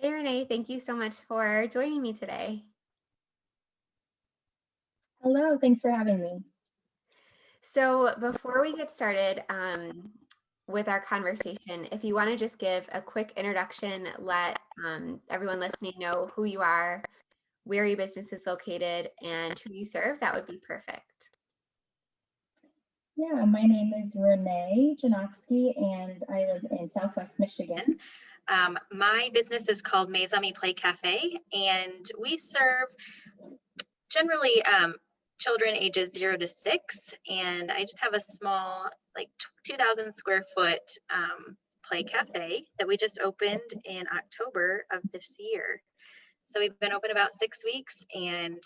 Hey Renee, thank you so much for joining me today. Hello, thanks for having me. So before we get started with our conversation, if you want to just give a quick introduction, let everyone listening know who you are, where your business is located, and who you serve, that would be perfect. Yeah, my name is Renee Janowski, and I live in Southwest Michigan. My business is called Mezanmi Play Cafe, and we serve generally children ages 0 to 6. And I just have a small, like 2,000 square foot play cafe that we just opened in October of this year. So we've been open about 6 weeks, and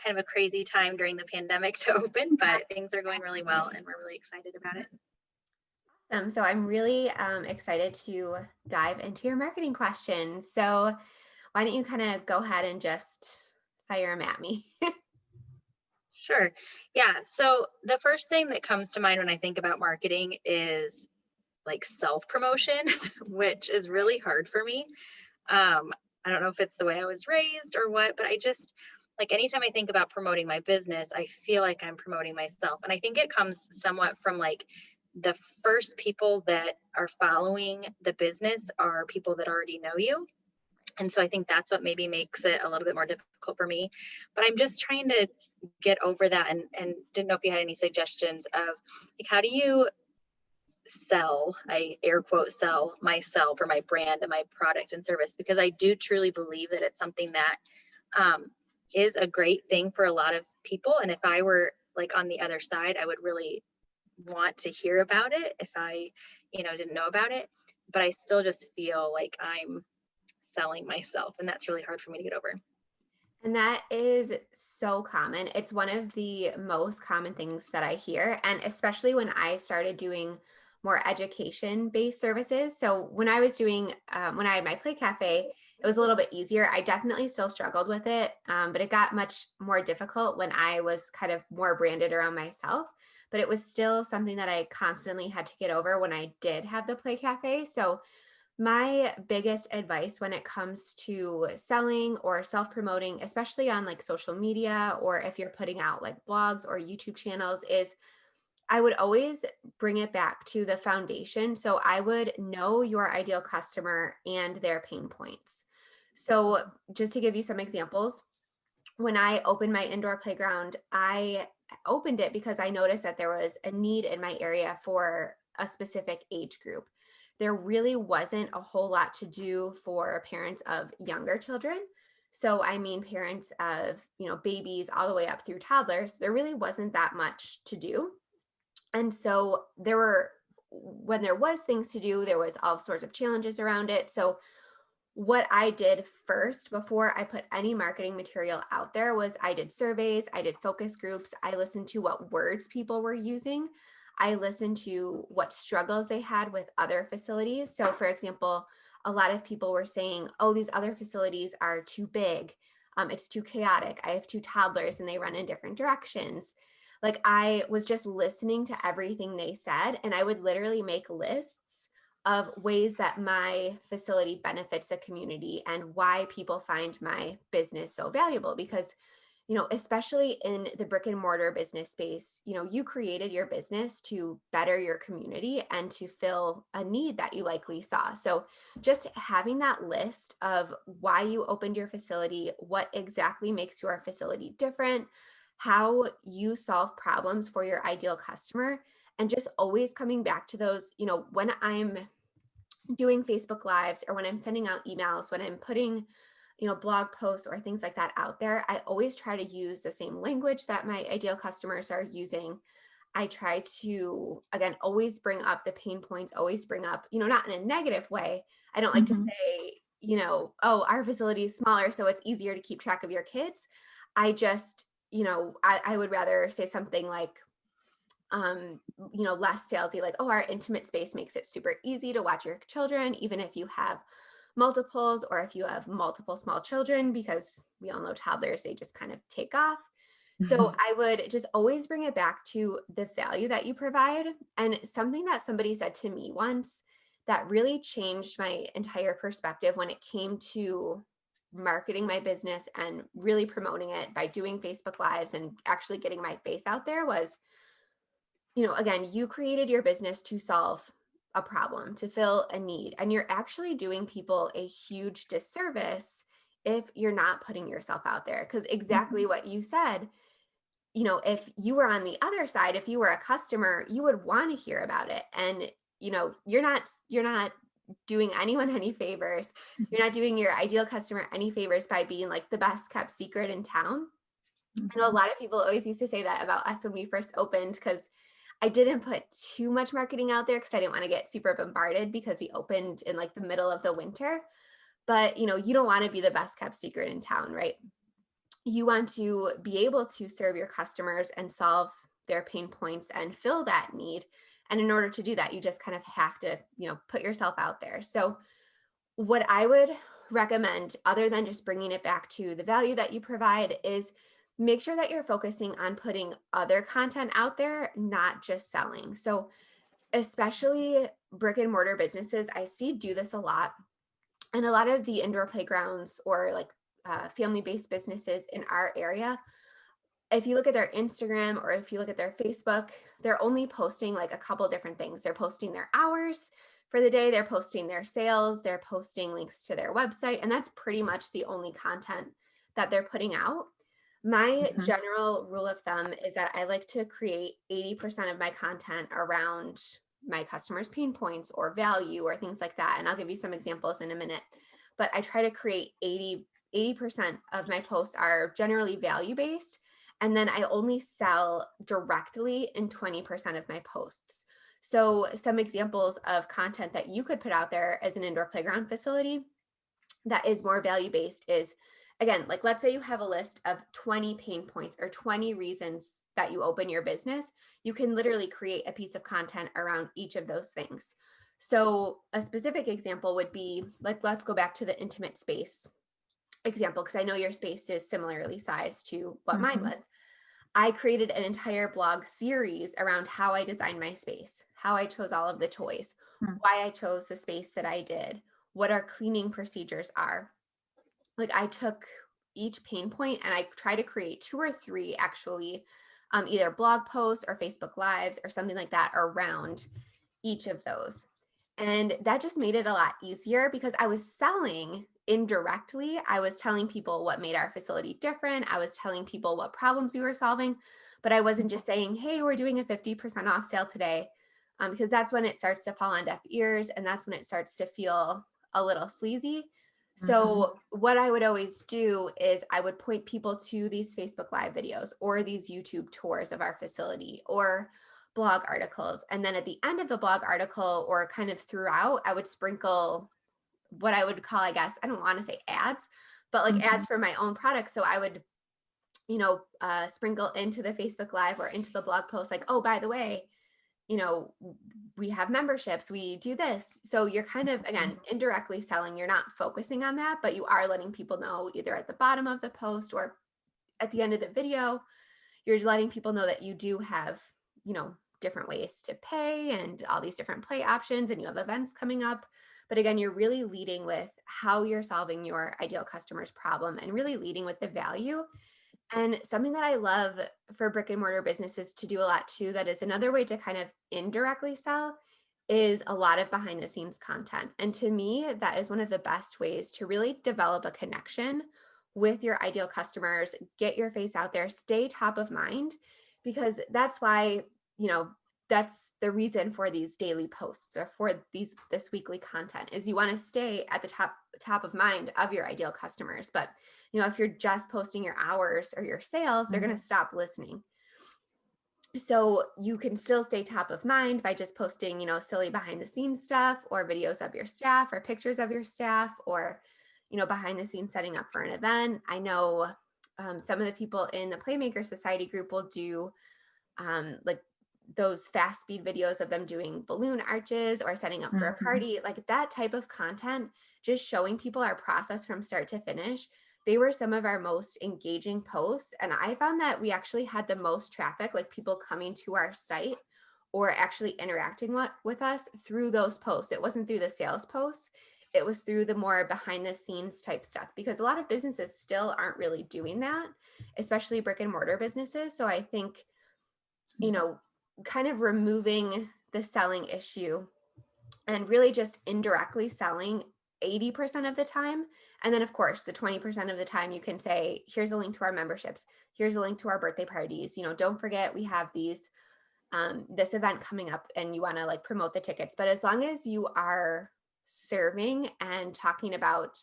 kind of a crazy time during the pandemic to open, but things are going really well, and we're really excited about it. So I'm really excited to dive into your marketing questions. So why don't you kind of go ahead and just fire them at me? Sure. Yeah. So the first thing that comes to mind when I think about marketing is like self promotion, which is really hard for me. I don't know if it's the way I was raised or what, but I just like anytime I think about promoting my business, I feel like I'm promoting myself. And I think it comes somewhat from like the first people that are following the business are people that already know you. And so I think that's what maybe makes it a little bit more difficult for me. But I'm just trying to get over that, and didn't know if you had any suggestions of like how do you sell, I air quote sell myself or my brand and my product and service, because I do truly believe that it's something that um, is a great thing for a lot of people. And if I were like on the other side, I would really want to hear about it if I, didn't know about it. But I still just feel like I'm selling myself, and that's really hard for me to get over. And that is so common. It's one of the most common things that I hear. And especially when I started doing more education based services. So when I was doing, when I had my play cafe, it was a little bit easier. I definitely still struggled with it, but it got much more difficult when I was kind of more branded around myself. But it was still something that I constantly had to get over when I did have the play cafe. So my biggest advice when it comes to selling or self promoting, especially on like social media, or if you're putting out like blogs or YouTube channels, is I would always bring it back to the foundation. So I would know your ideal customer and their pain points. So, just to give you some examples, when I opened my indoor playground, I opened it because I noticed that there was a need in my area for a specific age group. There really wasn't a whole lot to do for parents of younger children. So I mean parents of, babies all the way up through toddlers. There really wasn't that much to do. And so when there was things to do, there was all sorts of challenges around it. So what I did first before I put any marketing material out there was I did surveys, I did focus groups, I listened to what words people were using. I listened to what struggles they had with other facilities. So, for example, a lot of people were saying, oh, these other facilities are too big. It's too chaotic. I have two toddlers and they run in different directions. Like I was just listening to everything they said, and I would literally make lists of ways that my facility benefits the community and why people find my business so valuable. Because, especially in the brick and mortar business space, you created your business to better your community and to fill a need that you likely saw. So just having that list of why you opened your facility, what exactly makes your facility different, how you solve problems for your ideal customer, and just always coming back to those, when I'm doing Facebook lives or when I'm sending out emails, when I'm putting, blog posts or things like that out there, I always try to use the same language that my ideal customers are using. I try to, again, always bring up the pain points, always bring up, not in a negative way. I don't like to Mhm. say, oh, our facility is smaller, so it's easier to keep track of your kids. I just, I would rather say something like, less salesy, like, oh, our intimate space makes it super easy to watch your children, even if you have multiples or if you have multiple small children, because we all know toddlers, they just kind of take off. So I would just always bring it back to the value that you provide. And something that somebody said to me once that really changed my entire perspective when it came to marketing my business and really promoting it by doing Facebook Lives and actually getting my face out there was, again, you created your business to solve a problem, to fill a need, and you're actually doing people a huge disservice if you're not putting yourself out there. Because exactly what you said, if you were on the other side, if you were a customer, you would want to hear about it. And, you're not doing anyone any favors. You're not doing your ideal customer any favors by being like the best kept secret in town. I know a lot of people always used to say that about us when we first opened, because I didn't put too much marketing out there because I didn't want to get super bombarded because we opened in like the middle of the winter. But, you don't want to be the best kept secret in town, right? You want to be able to serve your customers and solve their pain points and fill that need. And in order to do that, you just kind of have to, put yourself out there. So what I would recommend, other than just bringing it back to the value that you provide, is make sure that you're focusing on putting other content out there, not just selling. So especially brick and mortar businesses, I see do this a lot. And a lot of the indoor playgrounds or like family-based businesses in our area, if you look at their Instagram or if you look at their Facebook, they're only posting like a couple different things. They're posting their hours for the day, they're posting their sales, they're posting links to their website, and that's pretty much the only content that they're putting out. My general rule of thumb is that I like to create 80% of my content around my customers' pain points or value or things like that. And I'll give you some examples in a minute. But I try to create 80% of my posts are generally value based. And then I only sell directly in 20% of my posts. So some examples of content that you could put out there as an indoor playground facility that is more value based is, again, like let's say you have a list of 20 pain points or 20 reasons that you open your business. You can literally create a piece of content around each of those things. So a specific example would be like, let's go back to the intimate space example, because I know your space is similarly sized to what mine was. I created an entire blog series around how I designed my space, how I chose all of the toys, why I chose the space that I did, what our cleaning procedures are. Like I took each pain point and I try to create 2 or 3 actually, either blog posts or Facebook Lives or something like that around each of those. And that just made it a lot easier because I was selling indirectly. I was telling people what made our facility different. I was telling people what problems we were solving, but I wasn't just saying, hey, we're doing a 50% off sale today, because that's when it starts to fall on deaf ears and that's when it starts to feel a little sleazy. So what I would always do is I would point people to these Facebook Live videos or these YouTube tours of our facility or blog articles. And then at the end of the blog article or kind of throughout, I would sprinkle what I would call, I guess, I don't want to say ads, but like ads for my own products. So I would, sprinkle into the Facebook Live or into the blog post, like, oh, by the way, we have memberships, we do this. So you're kind of, again, indirectly selling. You're not focusing on that, but you are letting people know either at the bottom of the post or at the end of the video. You're just letting people know that you do have, different ways to pay and all these different play options, and you have events coming up. But again, you're really leading with how you're solving your ideal customer's problem and really leading with the value. And something that I love for brick and mortar businesses to do a lot too, that is another way to kind of indirectly sell, is a lot of behind the scenes content. And to me, that is one of the best ways to really develop a connection with your ideal customers, get your face out there, stay top of mind, because that's why, that's the reason for these daily posts or for this weekly content is you want to stay at the top of mind of your ideal customers. But if you're just posting your hours or your sales, they're going to stop listening. So you can still stay top of mind by just posting, silly behind the scenes stuff or videos of your staff or pictures of your staff or, behind the scenes setting up for an event. I know some of the people in the Playmaker Society group will do like those fast speed videos of them doing balloon arches or setting up for a party, like that type of content, just showing people our process from start to finish. They were some of our most engaging posts. And I found that we actually had the most traffic, like people coming to our site or actually interacting with us through those posts. It wasn't through the sales posts. It was through the more behind the scenes type stuff, because a lot of businesses still aren't really doing that, especially brick and mortar businesses. So I think, kind of removing the selling issue and really just indirectly selling 80% of the time. And then, of course, the 20% of the time you can say, here's a link to our memberships. Here's a link to our birthday parties. Don't forget we have this event coming up and you want to like promote the tickets. But as long as you are serving and talking about,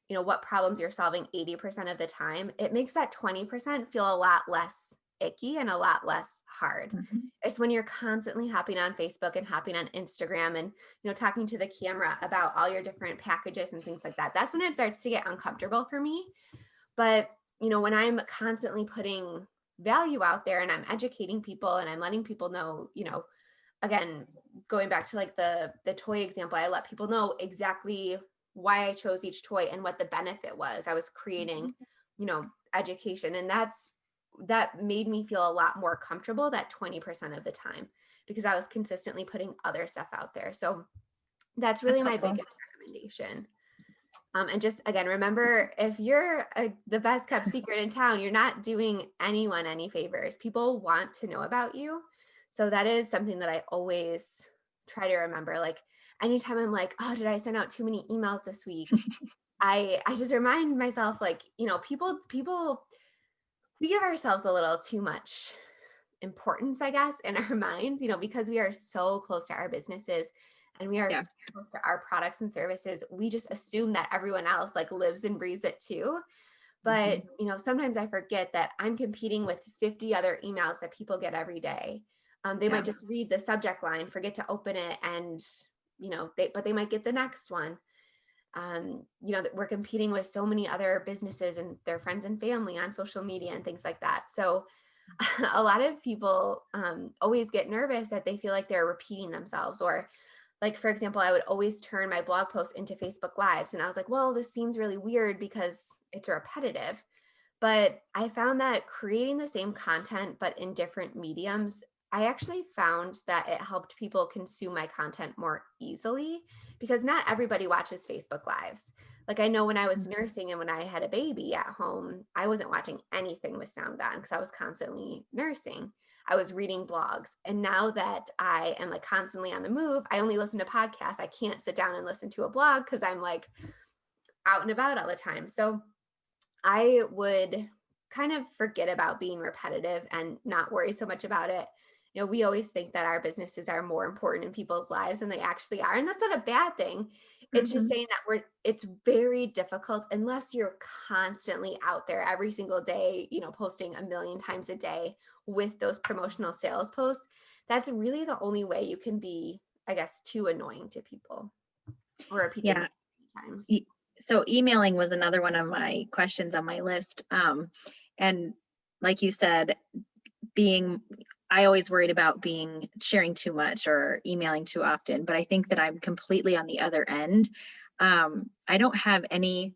what problems you're solving 80% of the time, it makes that 20% feel a lot less icky and a lot less hard. Mm-hmm. It's when you're constantly hopping on Facebook and hopping on Instagram and, talking to the camera about all your different packages and things like that. That's when it starts to get uncomfortable for me. But, when I'm constantly putting value out there and I'm educating people and I'm letting people know, again, going back to like the toy example, I let people know exactly why I chose each toy and what the benefit was. I was creating, education. And that made me feel a lot more comfortable that 20% of the time, because I was consistently putting other stuff out there. So that's really my biggest recommendation. And just, again, remember, if you're the best kept secret in town, you're not doing anyone any favors. People want to know about you. So that is something that I always try to remember. Like anytime I'm like, oh, did I send out too many emails this week? I just remind myself, like, people, we give ourselves a little too much importance, I guess, in our minds, because we are so close to our businesses and we are so close to our products and services. We just assume that everyone else like lives and breathes it too. But, sometimes I forget that I'm competing with 50 other emails that people get every day. They might just read the subject line, forget to open it, and, but they might get the next one. We're competing with so many other businesses and their friends and family on social media and things like that. So a lot of people always get nervous that they feel like they're repeating themselves, or like, for example, I would always turn my blog posts into Facebook Lives. And I was like, well, this seems really weird because it's repetitive. But I found that creating the same content, but in different mediums, I actually found that it helped people consume my content more easily, because not everybody watches Facebook Lives. Like I know when I was nursing and when I had a baby at home, I wasn't watching anything with sound on because I was constantly nursing. I was reading blogs. And now that I am like constantly on the move, I only listen to podcasts. I can't sit down and listen to a blog because I'm like out and about all the time. So I would kind of forget about being repetitive and not worry so much about it. We always think that our businesses are more important in people's lives than they actually are. And that's not a bad thing. It's just saying that it's very difficult unless you're constantly out there every single day, posting a million times a day with those promotional sales posts. That's really the only way you can be, I guess, too annoying to people or repeating times. So emailing was another one of my questions on my list. And like you said, I always worried about sharing too much or emailing too often, but I think that I'm completely on the other end. I don't have any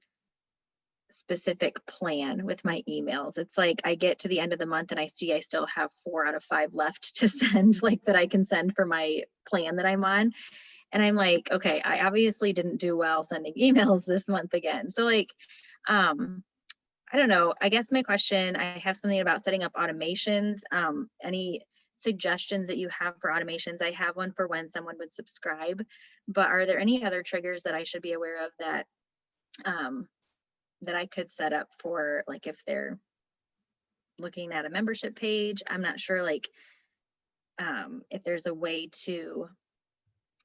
specific plan with my emails. It's like I get to the end of the month and I see I still have 4 out of 5 left to send, like that I can send for my plan that I'm on. And I'm like, okay, I obviously didn't do well sending emails this month again. So like, I don't know. I guess my question, I have something about setting up automations. Any suggestions that you have for automations? I have one for when someone would subscribe, but are there any other triggers that I should be aware of that I could set up for, like, if they're looking at a membership page? I'm not sure, like, if there's a way to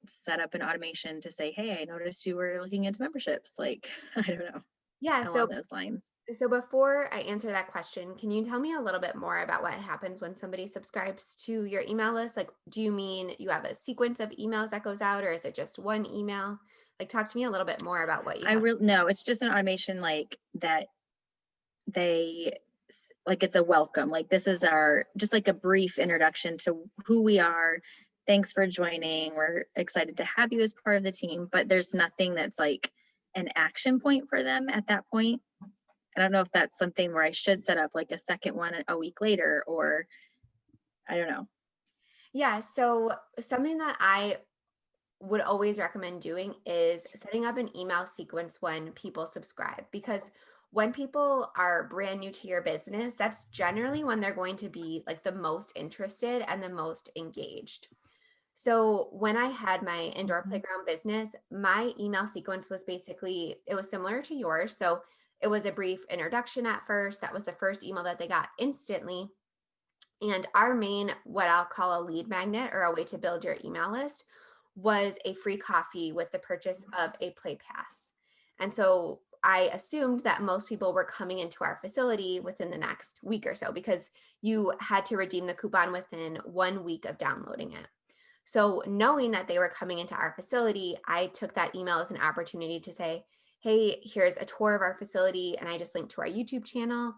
set up an automation to say, hey, I noticed you were looking into memberships. Like, I don't know. Yeah. Along those lines. So before I answer that question, can you tell me a little bit more about what happens when somebody subscribes to your email list? Like, do you mean you have a sequence of emails that goes out, or is it just one email? Like, talk to me a little bit more about what you No, it's just an automation like that. It's a welcome. Like, this is just like a brief introduction to who we are. Thanks for joining. We're excited to have you as part of the team, but there's nothing that's like an action point for them at that point. I don't know if that's something where I should set up like a second one a week later, or I don't know. Yeah. So something that I would always recommend doing is setting up an email sequence when people subscribe, because when people are brand new to your business, that's generally when they're going to be like the most interested and the most engaged. So when I had my indoor Mhm. playground business, my email sequence was basically, it was similar to yours. So it was a brief introduction at first. That was the first email that they got instantly. And our main, what I'll call a lead magnet or a way to build your email list, was a free coffee with the purchase of a play pass. And so I assumed that most people were coming into our facility within the next week or so, because you had to redeem the coupon within 1 week of downloading it. So knowing that they were coming into our facility, I took that email as an opportunity to say, hey, here's a tour of our facility. And I just linked to our YouTube channel.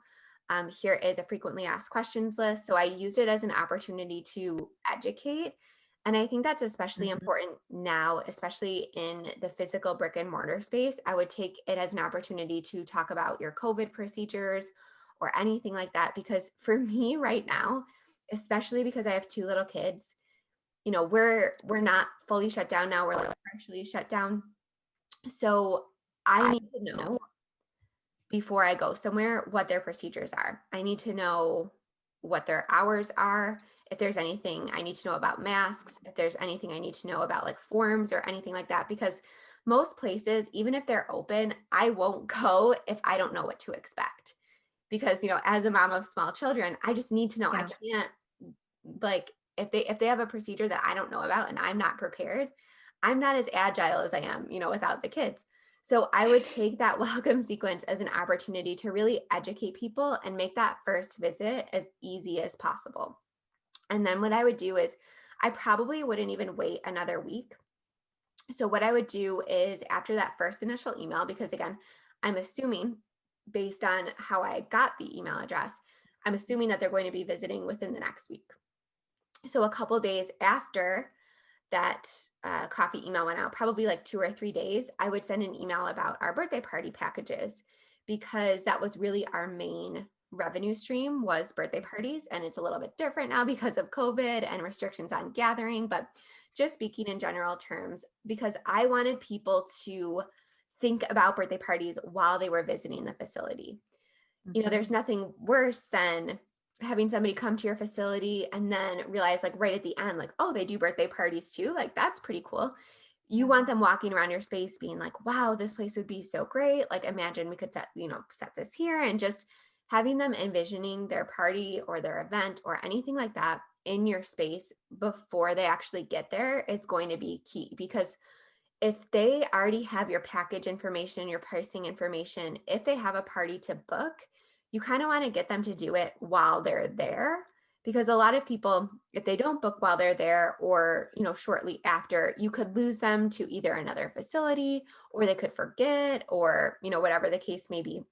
Here is a frequently asked questions list. So I used it as an opportunity to educate. And I think that's especially Mhm. important now, especially in the physical brick and mortar space. I would take it as an opportunity to talk about your COVID procedures or anything like that. Because for me right now, especially because I have two little kids, we're not fully shut down now, we're like partially shut down. So I need to know before I go somewhere what their procedures are. I need to know what their hours are. If there's anything I need to know about masks, if there's anything I need to know about like forms or anything like that, because most places, even if they're open, I won't go if I don't know what to expect. Because, as a mom of small children, I just need to know. I Yeah. can't, like, if they have a procedure that I don't know about and I'm not prepared, I'm not as agile as I am, without the kids. So I would take that welcome sequence as an opportunity to really educate people and make that first visit as easy as possible. And then what I would do is I probably wouldn't even wait another week. So what I would do is after that first initial email, because again, I'm assuming based on how I got the email address, I'm assuming that they're going to be visiting within the next week. So a couple days after that coffee email went out, probably like 2 or 3 days, I would send an email about our birthday party packages, because that was really our main revenue stream, was birthday parties. And it's a little bit different now because of COVID and restrictions on gathering, but just speaking in general terms, because I wanted people to think about birthday parties while they were visiting the facility. There's Mhm. nothing worse than having somebody come to your facility and then realize, like, right at the end, like, oh, they do birthday parties too. Like, that's pretty cool. You want them walking around your space being like, wow, this place would be so great. Like, imagine we could set this here, and just having them envisioning their party or their event or anything like that in your space before they actually get there is going to be key, because if they already have your package information, your pricing information, if they have a party to book, you kind of want to get them to do it while they're there. Because a lot of people, if they don't book while they're there, or, shortly after, you could lose them to either another facility, or they could forget, or, whatever the case may be.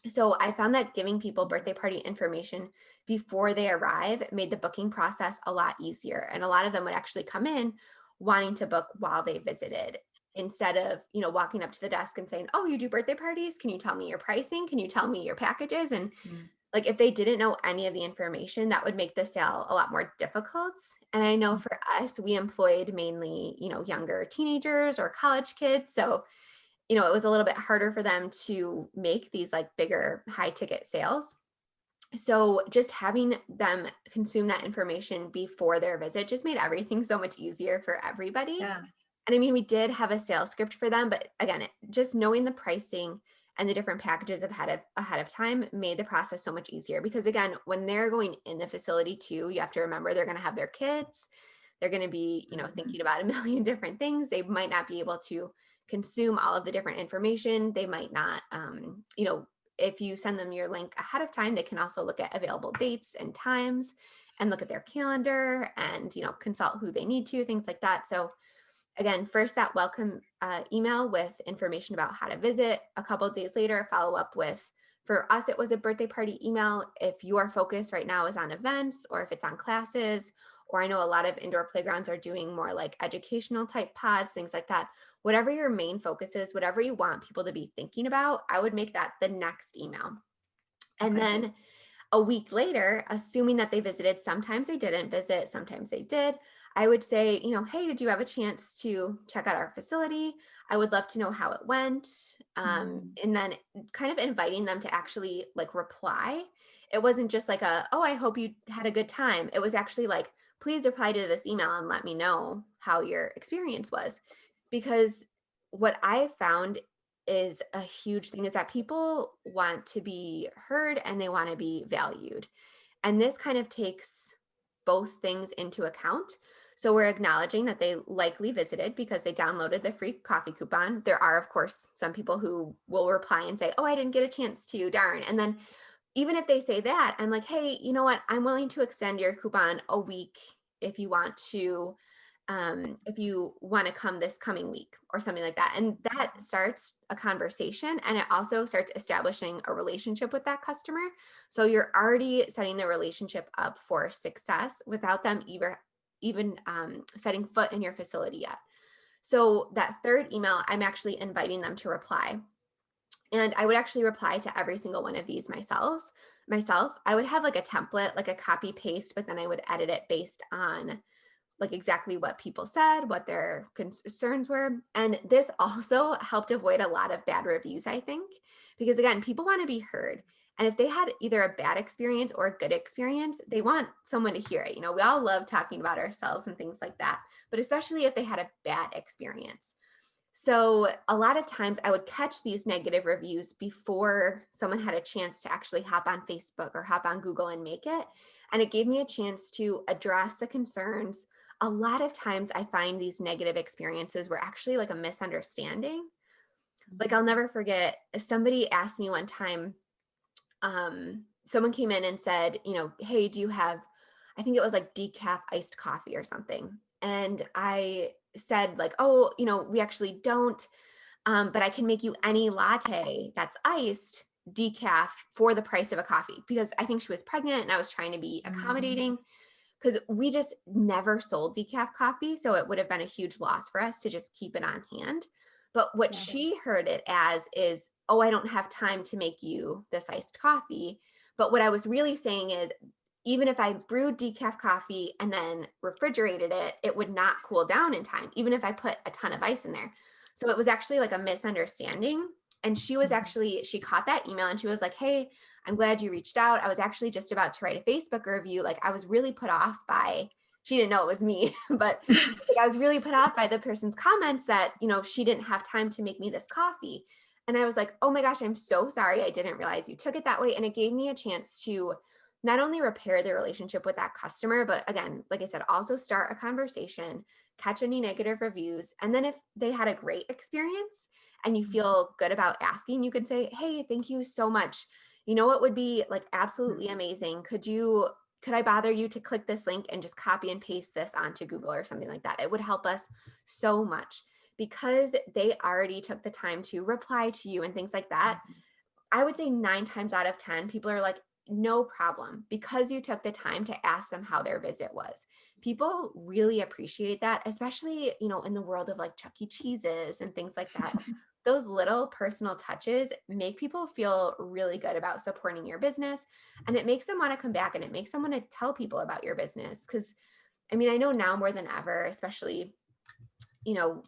So I found that giving people birthday party information before they arrive made the booking process a lot easier. And a lot of them would actually come in wanting to book while they visited, instead of, walking up to the desk and saying, oh, you do birthday parties? Can you tell me your pricing? Can you tell me your packages? And Mhm. like, if they didn't know any of the information, that would make the sale a lot more difficult. And I know for us, we employed mainly, younger teenagers or college kids. So it was a little bit harder for them to make these like bigger high ticket sales. So just having them consume that information before their visit just made everything so much easier for everybody. Yeah. And I mean, we did have a sales script for them, but again, just knowing the pricing and the different packages ahead of time made the process so much easier, because again, when they're going in the facility too, you have to remember they're going to have their kids. They're going to be, Mhm. thinking about a million different things. They might not be able to consume all of the different information. They might not, if you send them your link ahead of time, they can also look at available dates and times and look at their calendar and, consult who they need to, things like that. So again, first that welcome email with information about how to visit. A couple of days later, follow up with, for us, it was a birthday party email. If your focus right now is on events, or if it's on classes, or I know a lot of indoor playgrounds are doing more like educational type pods, things like that. Whatever your main focus is, whatever you want people to be thinking about, I would make that the next email. And Okay. then A week later, assuming that they visited, sometimes they didn't visit, sometimes they did, I would say, hey, did you have a chance to check out our facility? I would love to know how it went. And then kind of inviting them to actually like reply. It wasn't just like oh, I hope you had a good time. It was actually like, please reply to this email and let me know how your experience was. Because what I found is a huge thing is that people want to be heard and they want to be valued. And this kind of takes both things into account. So we're acknowledging that they likely visited because they downloaded the free coffee coupon. There are, of course, some people who will reply and say, oh, I didn't get a chance to, darn. And then even if they say that, I'm like, hey, you know what? I'm willing to extend your coupon a week if you want to come this coming week or something like that. And that starts a conversation, and it also starts establishing a relationship with that customer. So you're already setting the relationship up for success without them even setting foot in your facility yet. So that third email, I'm actually inviting them to reply. And I would actually reply to every single one of these myself. I would have like a template, like a copy paste, but then I would edit it based on like exactly what people said, what their concerns were. And this also helped avoid a lot of bad reviews, I think, because again, people want to be heard. And if they had either a bad experience or a good experience, they want someone to hear it. We all love talking about ourselves and things like that, but especially if they had a bad experience. So a lot of times I would catch these negative reviews before someone had a chance to actually hop on Facebook or hop on Google and make it. And it gave me a chance to address the concerns. A lot of times I find these negative experiences were actually like a misunderstanding. Like I'll never forget, somebody asked me one time, someone came in and said, hey, do you have, I think it was like decaf iced coffee or something. And I said like, oh, we actually don't, but I can make you any latte that's iced decaf for the price of a coffee, because I think she was pregnant and I was trying to be accommodating, because we just never sold decaf coffee. So it would have been a huge loss for us to just keep it on hand. But what she heard it as is, oh, I don't have time to make you this iced coffee. But what I was really saying is, even if I brewed decaf coffee and then refrigerated it, it would not cool down in time, even if I put a ton of ice in there. So it was actually like a misunderstanding. And she caught that email and she was like, hey, I'm glad you reached out. I was actually just about to write a Facebook review. Like I was really put off by, she didn't know it was me, but like, I was really put off by the person's comments that, she didn't have time to make me this coffee. And I was like, oh my gosh, I'm so sorry. I didn't realize you took it that way. And it gave me a chance to not only repair the relationship with that customer, but again, like I said, also start a conversation, catch any negative reviews. And then if they had a great experience and you feel good about asking, you can say, hey, thank you so much. It would be like absolutely amazing. Could I bother you to click this link and just copy and paste this onto Google or something like that? It would help us so much, because they already took the time to reply to you and things like that. I would say 9 times out of 10, people are like, no problem, because you took the time to ask them how their visit was. People really appreciate that, especially, in the world of like Chuck E. Cheese's and things like that. Those little personal touches make people feel really good about supporting your business, and it makes them want to come back, and it makes them want to tell people about your business. Because I know now more than ever, especially,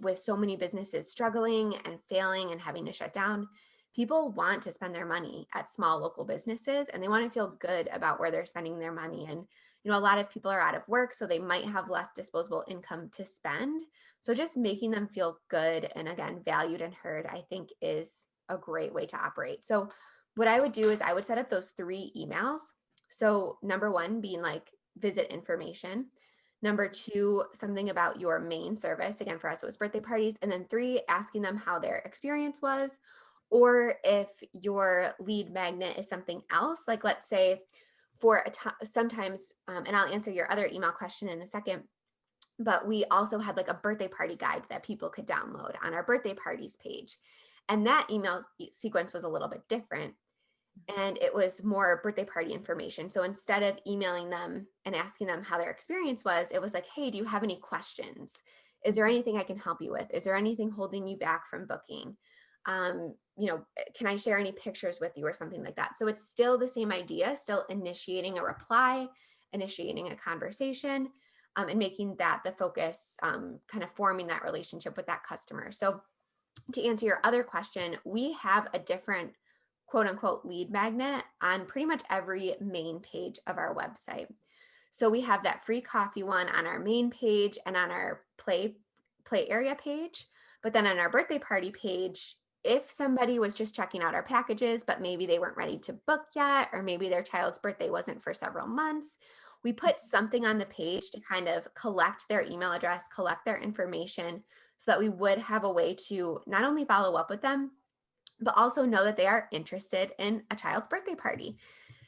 with so many businesses struggling and failing and having to shut down, people want to spend their money at small local businesses, and they want to feel good about where they're spending their money. And, a lot of people are out of work, so they might have less disposable income to spend. So just making them feel good and again, valued and heard, I think is a great way to operate. So what I would do is I would set up those 3 emails. So number 1 being like visit information. Number 2, something about your main service. Again, for us, it was birthday parties. And then 3, asking them how their experience was. Or if your lead magnet is something else, like let's say sometimes, and I'll answer your other email question in a second, but we also had like a birthday party guide that people could download on our birthday parties page. And that email sequence was a little bit different. And it was more birthday party information. So instead of emailing them and asking them how their experience was, it was like, hey, do you have any questions? Is there anything I can help you with? Is there anything holding you back from booking? can I share any pictures with you or something like that? So it's still the same idea, still initiating a reply, initiating a conversation, and making that the focus, kind of forming that relationship with that customer. So to answer your other question, we have a different quote unquote lead magnet on pretty much every main page of our website. So we have that free coffee one on our main page and on our play area page. But then on our birthday party page, if somebody was just checking out our packages, but maybe they weren't ready to book yet, or maybe their child's birthday wasn't for several months, we put something on the page to kind of collect their email address, collect their information, so that we would have a way to not only follow up with them, but also know that they are interested in a child's birthday party.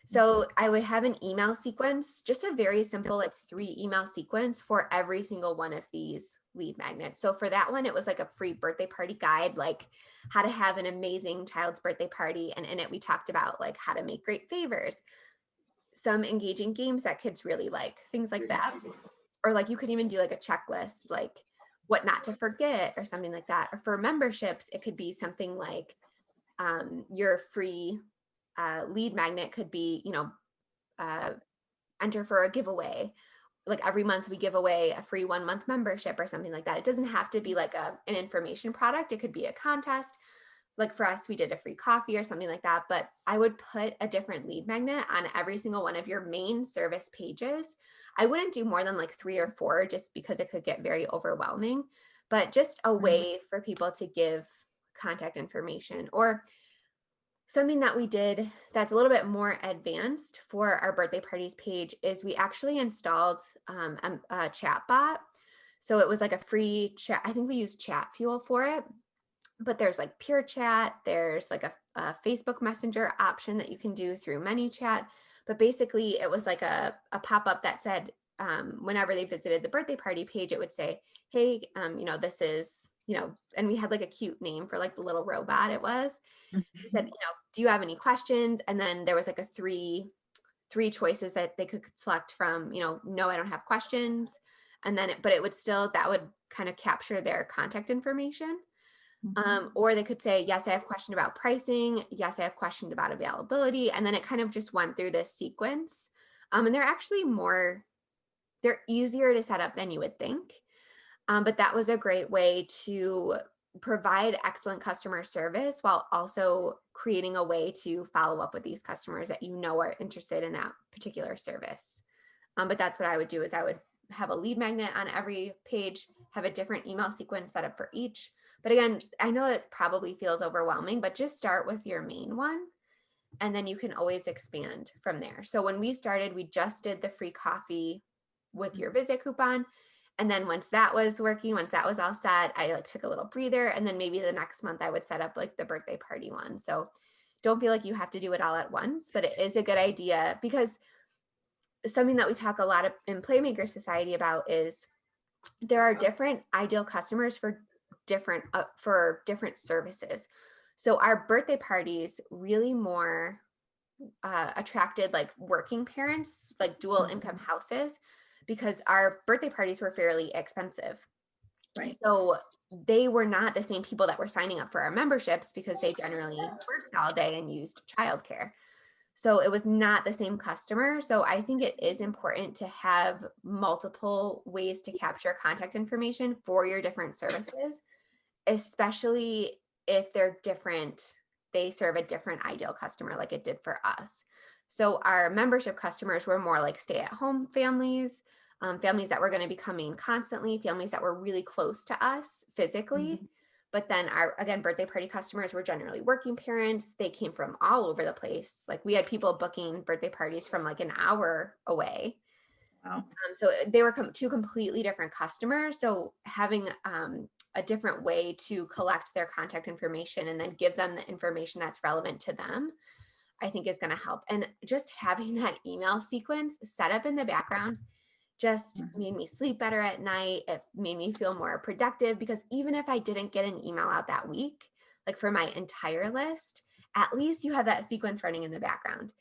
So I would have an email sequence, just a very simple, like 3 email sequence for every single one of these lead magnets. So for that one, it was like a free birthday party guide, like how to have an amazing child's birthday party. And in it, we talked about like how to make great favors, some engaging games that kids really like, things like that. Or like you could even do like a checklist, like what not to forget or something like that. Or for memberships, it could be something like your free lead magnet could be, enter for a giveaway. Like every month we give away a free 1-month membership or something like that. It doesn't have to be like an information product. It could be a contest. Like for us, we did a free coffee or something like that. But I would put a different lead magnet on every single one of your main service pages. I wouldn't do more than like 3 or 4 just because it could get very overwhelming, but just a way for people to give contact information. Or something that we did that's a little bit more advanced for our birthday parties page is we actually installed a chat bot. So it was like a free chat. I think we used Chat Fuel for it, but there's like Pure Chat. There's like a Facebook Messenger option that you can do through ManyChat. But basically it was like a pop-up that said, whenever they visited the birthday party page, it would say, hey, this is, and we had like a cute name for like the little robot it was. He said, do you have any questions? And then there was like a three choices that they could select from, no, I don't have questions. And then, but it would still, that would kind of capture their contact information. Or they could say, yes, I have a question about pricing. Yes, I have questions about availability. And then it kind of just went through this sequence. And they're easier to set up than you would think. But that was a great way to provide excellent customer service while also creating a way to follow up with these customers that are interested in that particular service. But that's what I would do is I would have a lead magnet on every page, have a different email sequence set up for each. But again, I know it probably feels overwhelming, but just start with your main one and then you can always expand from there. So when we started, we just did the free coffee with your visit coupon. And then once that was working, once that was all set, I like took a little breather. And then maybe the next month I would set up like the birthday party one. So don't feel like you have to do it all at once, but it is a good idea because something that we talk a lot of in Playmaker Society about is there are different ideal customers for different services. So our birthday parties really more attracted like working parents, like dual income houses, because our birthday parties were fairly expensive. Right. So they were not the same people that were signing up for our memberships because they generally worked all day and used childcare. So it was not the same customer. So I think it is important to have multiple ways to capture contact information for your different services, especially if they're different, they serve a different ideal customer like it did for us. So our membership customers were more like stay-at-home families, families that were going to be coming constantly, families that were really close to us physically. But then our, again, birthday party customers were generally working parents. They came from all over the place. Like we had people booking birthday parties from like an hour away. Wow. So they were two completely different customers. So having a different way to collect their contact information and then give them the information that's relevant to them, I think is going to help. And just having that email sequence set up in the background just made me sleep better at night. It made me feel more productive because even if I didn't get an email out that week, like for my entire list, at least you have that sequence running in the background.